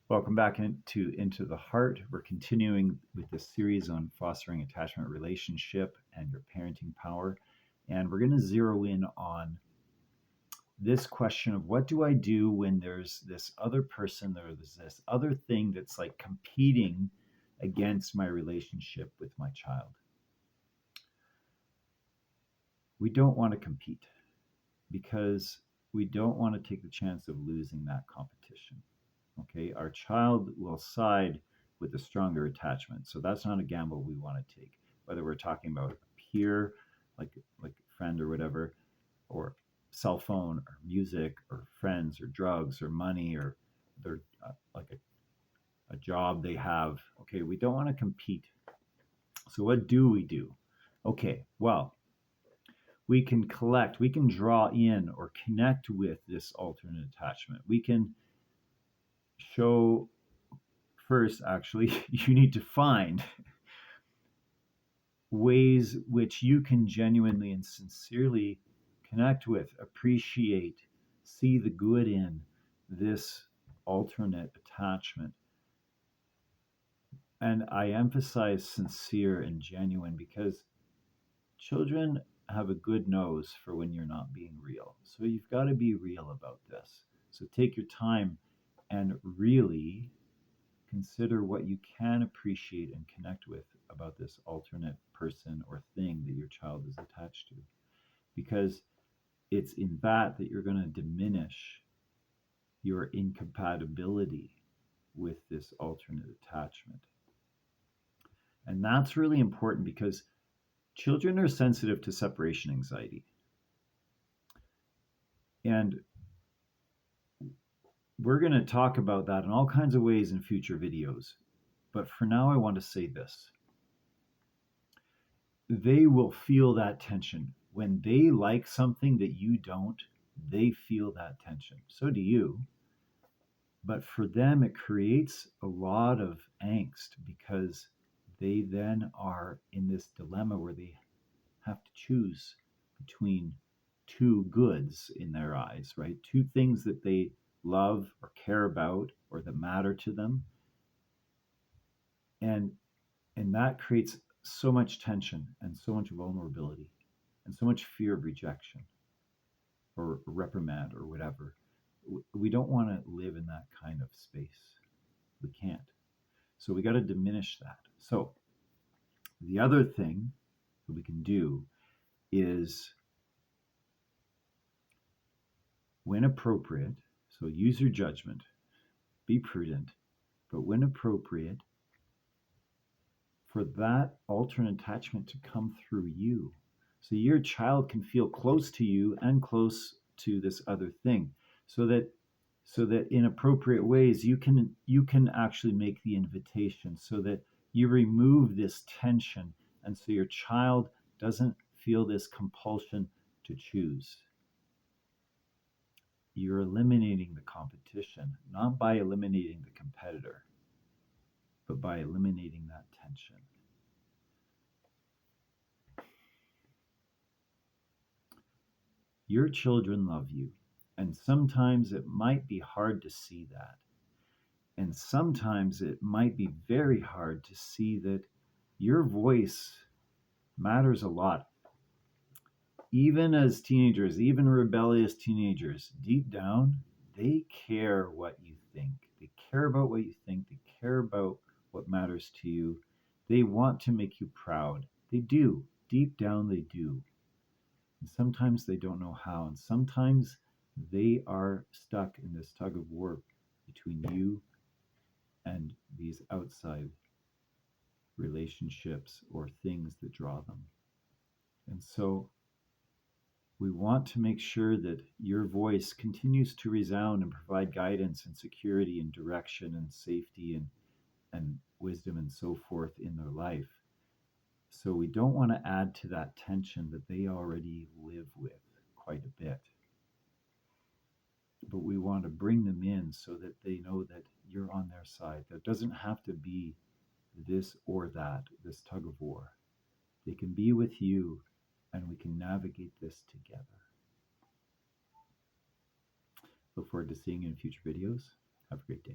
Welcome back Into the Heart. We're continuing with this series on fostering attachment relationship and your parenting power. And we're going to zero in on this question of what do I do when there's this other person or there's this other thing that's like competing against my relationship with my child. We don't want to compete because we don't want to take the chance of losing that competition. Okay, our child will side with a stronger attachment. So that's not a gamble we want to take, whether we're talking about a peer, like a friend or whatever, or cell phone or music or friends or drugs or money or their like a job they have. Okay, we don't want to compete. So what do we do? Okay, well, we can collect, we can draw in or connect with this alternate attachment. We can show first, actually, you need to find ways which you can genuinely and sincerely connect with, appreciate, see the good in this alternate attachment. And I emphasize sincere and genuine because children have a good nose for when you're not being real. So you've got to be real about this. So take your time and really consider what you can appreciate and connect with about this alternate person or thing that your child is attached to. Because it's in that you're going to diminish your incompatibility with this alternate attachment. And that's really important because children are sensitive to separation anxiety. And we're going to talk about that in all kinds of ways in future videos. But for now, I want to say this. They will feel that tension. When they like something that you don't, they feel that tension. So do you. But for them, it creates a lot of angst because they then are in this dilemma where they have to choose between two goods in their eyes, right? Two things that they love or care about or that matter to them. And that creates so much tension and so much vulnerability and so much fear of rejection or reprimand or whatever. We don't want to live in that kind of space. We can't. So we got to diminish that. So the other thing that we can do is, when appropriate, so use your judgment, be prudent, but when appropriate, for that alternate attachment to come through you. So your child can feel close to you and close to this other thing. So that in appropriate ways you can actually make the invitation so that you remove this tension, and so your child doesn't feel this compulsion to choose. You're eliminating the competition, not by eliminating the competitor, but by eliminating that tension. Your children love you, and sometimes it might be hard to see that. And sometimes it might be very hard to see that your voice matters a lot. Even as teenagers, even rebellious teenagers, deep down, they care what you think. They care about what you think. They care about what matters to you. They want to make you proud. They do. Deep down, they do. And sometimes they don't know how. And sometimes they are stuck in this tug of war between you and these outside relationships or things that draw them. And so we want to make sure that your voice continues to resound and provide guidance and security and direction and safety and wisdom and so forth in their life. So we don't want to add to that tension that they already live with quite a bit. But we want to bring them in so that they know that you're on their side. There doesn't have to be this or that, this tug of war. They can be with you, and we can navigate this together. Look forward to seeing you in future videos. Have a great day.